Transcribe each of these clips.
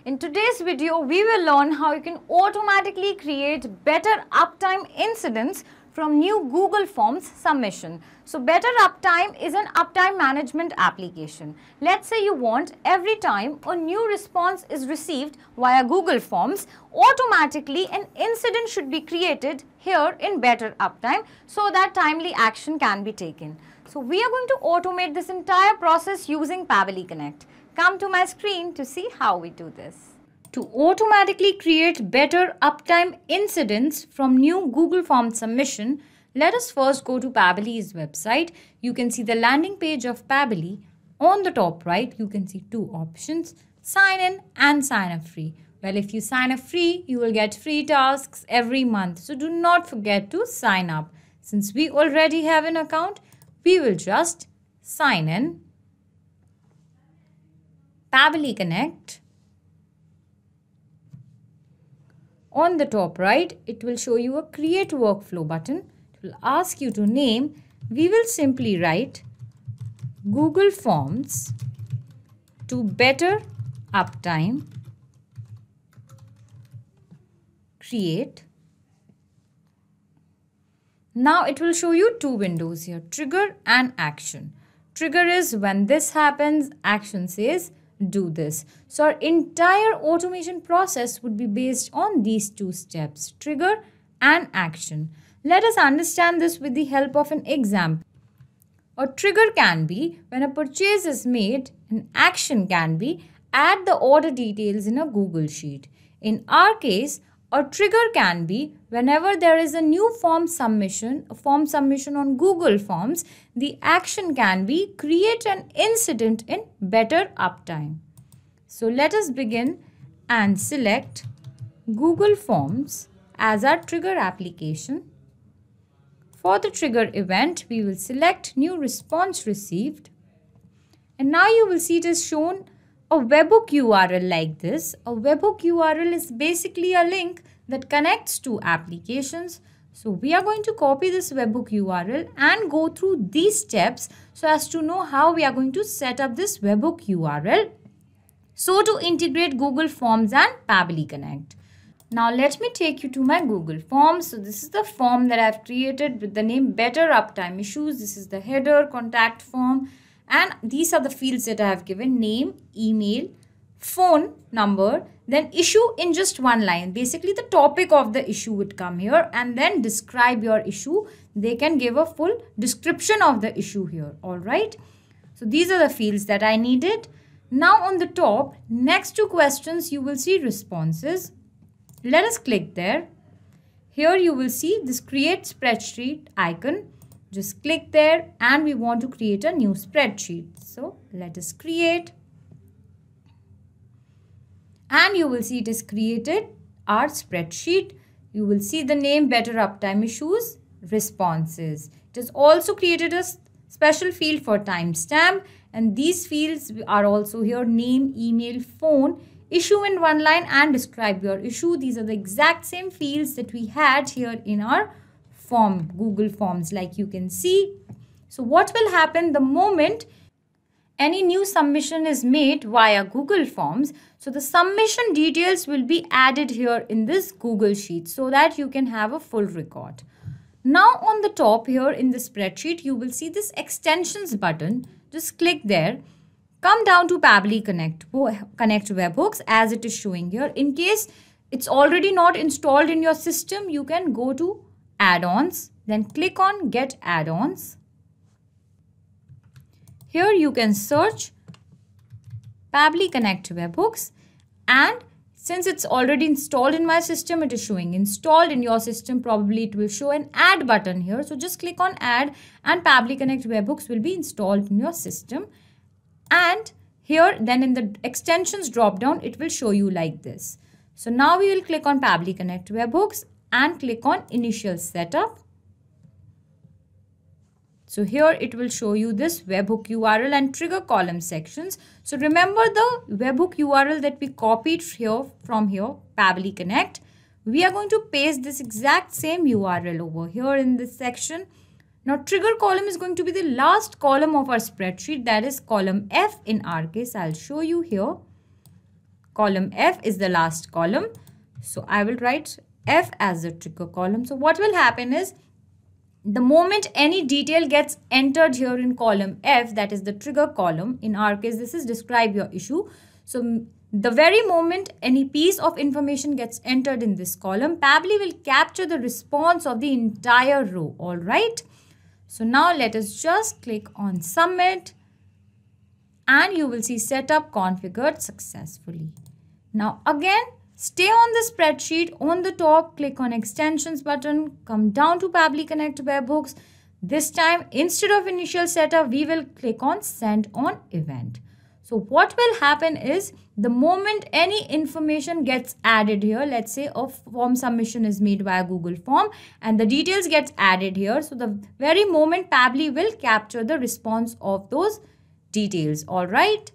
In today's video, we will learn how you can automatically create better uptime incidents from new Google Forms submission. So Better Uptime is an uptime management application. Let's say you want every time a new response is received via Google Forms, automatically an incident should be created here in Better Uptime so that timely action can be taken. So we are going to automate this entire process using Pabbly Connect. Come to my screen to see how we do this. To automatically create better uptime incidents from new Google Forms submission, let us first go to Pabbly's website. You can see the landing page of Pabbly. On the top right, you can see two options, sign in and sign up free. Well, if you sign up free, you will get free tasks every month. So do not forget to sign up. Since we already have an account, we will just sign in. Pabbly Connect. On the top right, it will show you a create workflow button. It will ask you to name. We will simply write Google Forms to Better Uptime Create. Now it will show you two windows here, trigger and action. Trigger is when this happens, action says do this. So our entire automation process would be based on these two steps, trigger and action. Let us understand this with the help of an example. A trigger can be when a purchase is made, an action can be add the order details in a Google Sheet. In our case, a trigger can be whenever there is a new form submission on Google Forms. The action can be create an incident in Better Uptime. So let us begin and select Google Forms as our trigger application. For the trigger event, we will select new response received. And now you will see it is shown a webhook URL like this. A webhook URL is basically a link that connects to applications. So we are going to copy this webhook URL and go through these steps so as to know how we are going to set up this webhook URL. So to integrate Google Forms and Pabbly Connect. Now let me take you to my Google Forms. So this is the form that I've created with the name Better Uptime Issues. This is the header, contact form. And these are the fields that I have given, name, email, phone number, then issue in just one line. Basically, the topic of the issue would come here and then describe your issue. They can give a full description of the issue here. All right. So these are the fields that I needed. Now on the top, next to questions, you will see responses. Let us click there. Here you will see this create spreadsheet icon. Just click there and we want to create a new spreadsheet. So let us create. And you will see it is created our spreadsheet. You will see the name Better Uptime Issues Responses. It has also created a special field for timestamp. And these fields are also here, name, email, phone, issue in one line and describe your issue. These are the exact same fields that we had here in our form, Google Forms, like you can see. So what will happen the moment any new submission is made via Google Forms? So the submission details will be added here in this Google Sheet so that you can have a full record. Now on the top here in the spreadsheet, you will see this extensions button. Just click there. Come down to Pabbly Connect webhooks as it is showing here. In case it's already not installed in your system, you can go to add-ons, then click on get add-ons. Here you can search Pabbly Connect webhooks, and since it's already installed in my system, it is showing installed. In your system, probably it will show an add button here. So just click on add and Pabbly Connect webhooks will be installed in your system. And here then in the extensions drop down, it will show you like this. So now we will click on Pabbly Connect webhooks and click on initial setup. So here it will show you this webhook URL and trigger column sections. So remember the webhook URL that we copied here from here, Pabbly Connect. We are going to paste this exact same URL over here in this section. Now trigger column is going to be the last column of our spreadsheet, that is column F in our case. I'll show you here. column F is the last column. So I will write F as the trigger column. So what will happen is, the moment any detail gets entered here in column F, that is the trigger column, in our case this is describe your issue. So the very moment any piece of information gets entered in this column, Pabbly will capture the response of the entire row. Alright. So now let us just click on submit and you will see setup configured successfully. Now again, stay on the spreadsheet. On the top, click on extensions button, come down to Pabbly Connect webhooks. This time, instead of initial setup, we will click on send on event. So what will happen is, the moment any information gets added here, let's say a form submission is made via Google Form and the details gets added here. So the very moment Pabbly will capture the response of those details. All right.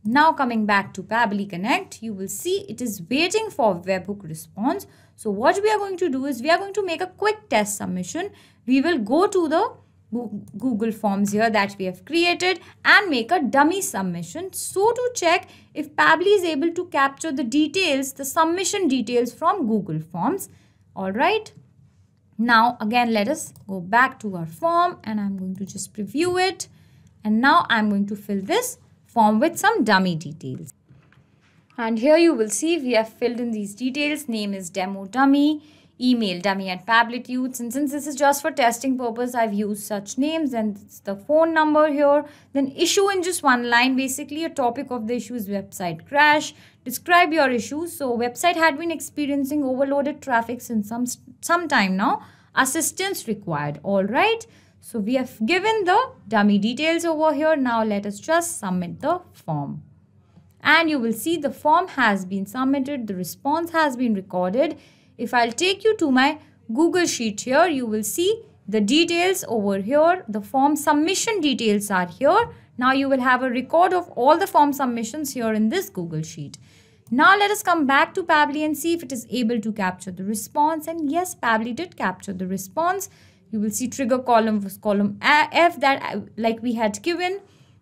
Now coming back to Pabbly Connect, you will see it is waiting for webhook response. So what we are going to do is, we are going to make a quick test submission. We will go to the Google Forms here that we have created and make a dummy submission. So to check if Pabbly is able to capture the details, the submission details from Google Forms. All right. Now again, let us go back to our form and I'm going to just preview it. And now I'm going to fill this form with some dummy details. And here you will see we have filled in these details. Name is demo dummy, email dummy at Pabbly. And since this is just for testing purpose, I've used such names, and it's the phone number here. Then issue in just one line. Basically, a topic of the issue is website crash. Describe your issue. So website had been experiencing overloaded traffic since some time now. Assistance required. All right. So we have given the dummy details over here. Now let us just submit the form. And you will see the form has been submitted. The response has been recorded. If I'll take you to my Google Sheet here, you will see the details over here. The form submission details are here. Now you will have a record of all the form submissions here in this Google Sheet. Now let us come back to Pabbly and see if it is able to capture the response. And yes, Pabbly did capture the response. You will see trigger column was column F that like we had given.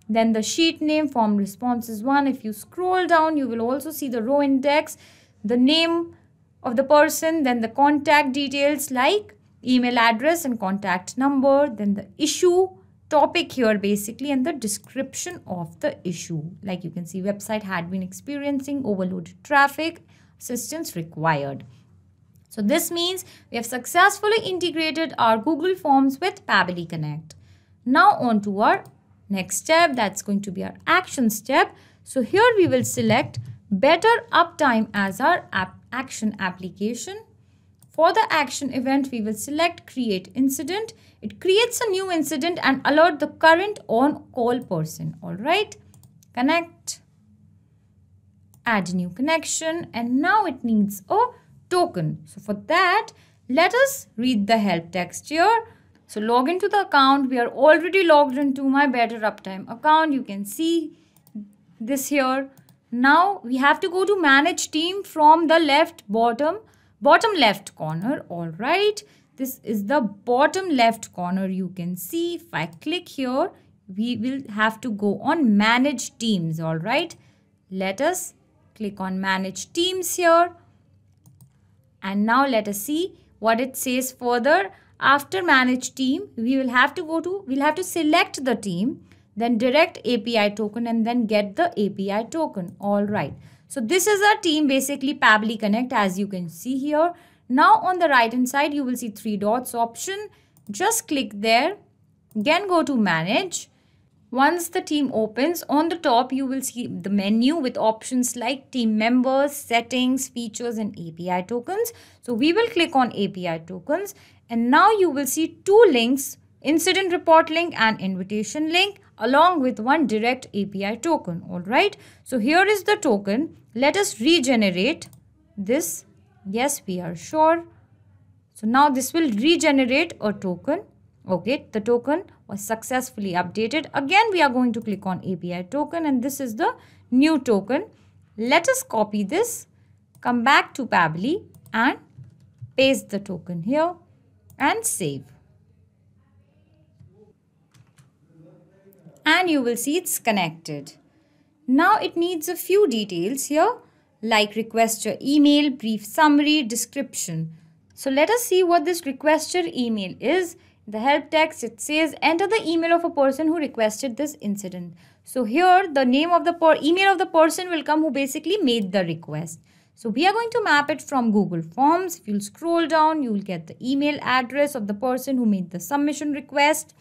Then the sheet name, form response is 1. If you scroll down, you will also see the row index, the name of the person, then the contact details like email address and contact number, then the issue topic here basically, and the description of the issue. Like you can see, website had been experiencing overloaded traffic, assistance required. So this means we have successfully integrated our Google Forms with Pabbly Connect. Now on to our next step, that's going to be our action step. So here we will select Better Uptime as our action application. For the action event, we will select Create Incident. It creates a new incident and alert the current on-call person. All right. Connect. Add new connection. And now it needs a token. So for that, let us read the help text here. So log into the account. We are already logged into my Better Uptime account. You can see this here. Now we have to go to manage team from the bottom left corner. All right. This is the bottom left corner. You can see if I click here, we will have to go on manage teams. All right. Let us click on manage teams here. And now let us see what it says further. After manage team, we'll have to select the team, then direct API token and then get the API token. All right. So this is our team, basically Pabbly Connect, as you can see here. Now on the right hand side, you will see 3 dots option. Just click there. Again, go to manage. Once the team opens, on the top, you will see the menu with options like team members, settings, features, and API tokens. So we will click on API tokens. And now you will see 2 links, incident report link and invitation link, along with one direct API token. All right. So here is the token. Let us regenerate this. Yes, we are sure. So now this will regenerate a token. Okay, the token was successfully updated. Again, we are going to click on API token and this is the new token. Let us copy this, come back to Pabbly and paste the token here and save. And you will see it's connected. Now it needs a few details here. like requester email, brief summary, description. So let us see what this requester email is. In the help text, it says enter the email of a person who requested this incident. So here the name of the email of the person will come who basically made the request. So we are going to map it from Google Forms. If you'll scroll down, you will get the email address of the person who made the submission request.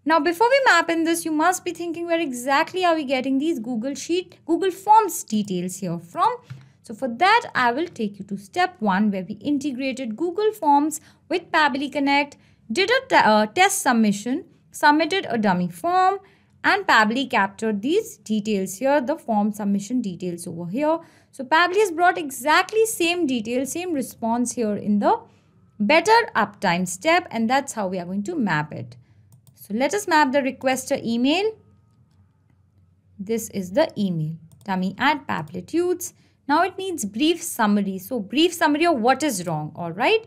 Now, before we map in this, you must be thinking where exactly are we getting these Google Forms details here from. So for that, I will take you to step 1 where we integrated Google Forms with Pabbly Connect, did a test submission, submitted a dummy form, and Pabbly captured these details here, the form submission details over here. So Pabbly has brought exactly same details, same response here in the better uptime step, and that's how we are going to map it. So let us map the requester email. This is the email, dummy at Pablitudes. Now it needs brief summary. So brief summary of what is wrong, alright.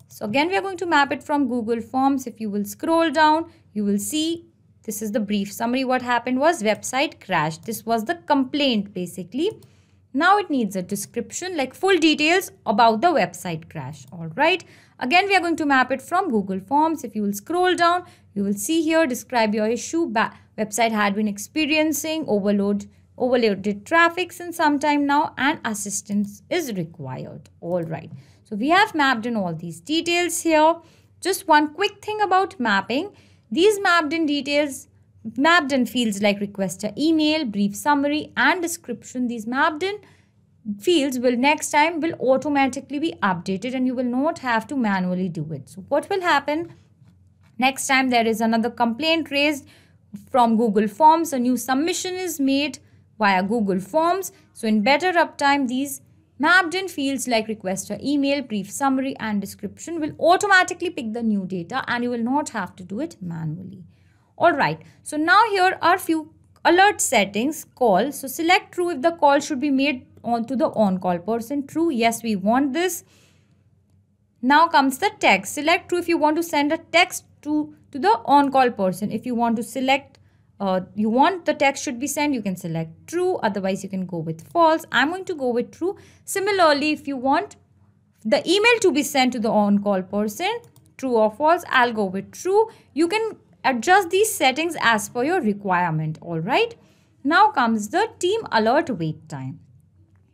So again, we are going to map it from Google Forms. If you will scroll down, you will see this is the brief summary. What happened was website crashed. This was the complaint basically. Now it needs a description like full details about the website crash. Alright. Again, we are going to map it from Google Forms. If you will scroll down, you will see here describe your issue. Website had been experiencing overloaded traffic since some time now and assistance is required. Alright. So we have mapped in all these details here. Just one quick thing about mapping. These mapped in details, mapped in fields like requester email, brief summary and description. These mapped in fields will next time will automatically be updated and you will not have to manually do it. So what will happen? Next time there is another complaint raised from Google Forms, a new submission is made via Google Forms. So in better uptime, these mapped in fields like requester email, brief summary and description will automatically pick the new data and you will not have to do it manually. Alright, so now here are few alert settings. Call. So select true if the call should be made onto the on-call person. True, yes, we want this. Now comes the text. Select true if you want to send a text to the on-call person. If you want to select you want the text should be sent, you can select true, otherwise you can go with false. I'm going to go with true. Similarly, if you want the email to be sent to the on-call person, true or false, I'll go with true. You can adjust these settings as per your requirement. Alright. Now comes the team alert wait time.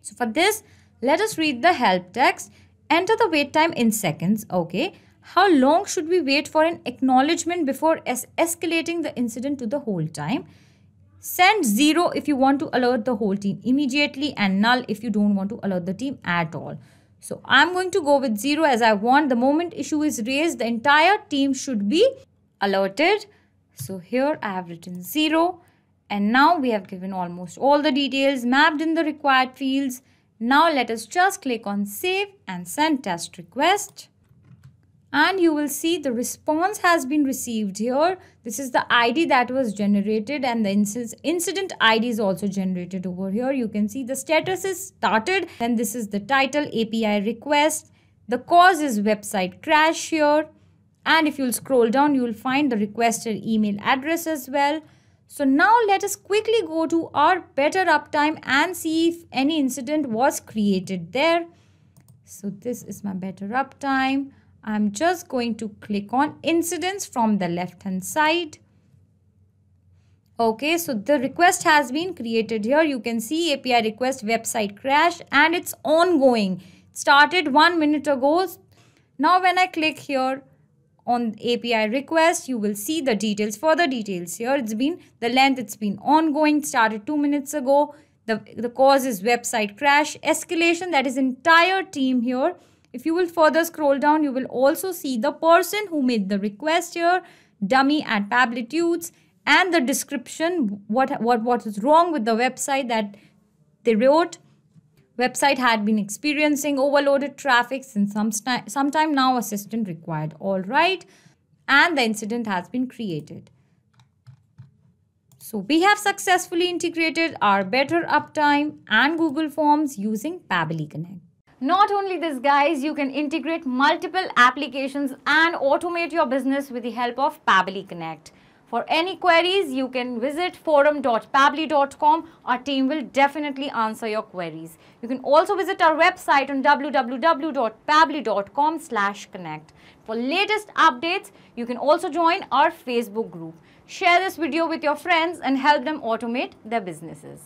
So for this, let us read the help text. Enter the wait time in seconds. Okay. How long should we wait for an acknowledgement before escalating the incident to the whole time? Send 0 if you want to alert the whole team immediately and null if you don't want to alert the team at all. So I'm going to go with 0 as I want the moment issue is raised, the entire team should be alerted. So here I have written 0 and now we have given almost all the details mapped in the required fields. Now let us just click on save and send test request. And you will see the response has been received here. This is the ID that was generated and the incident ID is also generated over here. You can see the status is started and this is the title API request. The cause is website crash here. And if you'll scroll down, you will find the requested email address as well. So now let us quickly go to our better uptime and see if any incident was created there. So this is my better uptime. I'm just going to click on incidents from the left hand side. Okay, so the request has been created here. You can see API request website crash and it's ongoing. It started 1 minute ago. Now when I click here on API request, you will see the details, further details here. It's been the length, it's been ongoing, started 2 minutes ago. The cause is website crash. Escalation, that is entire team here. If you will further scroll down, you will also see the person who made the request here, dummy at Pablitudes, and the description, what is wrong with the website that they wrote. Website had been experiencing overloaded traffic since some time now, assistance required. All right. And the incident has been created. So we have successfully integrated our better uptime and Google Forms using Pabbly Connect. Not only this guys, you can integrate multiple applications and automate your business with the help of Pabbly Connect. For any queries, you can visit forum.pabbly.com. Our team will definitely answer your queries. You can also visit our website on www.pabbly.com/connect. For latest updates, you can also join our Facebook group. Share this video with your friends and help them automate their businesses.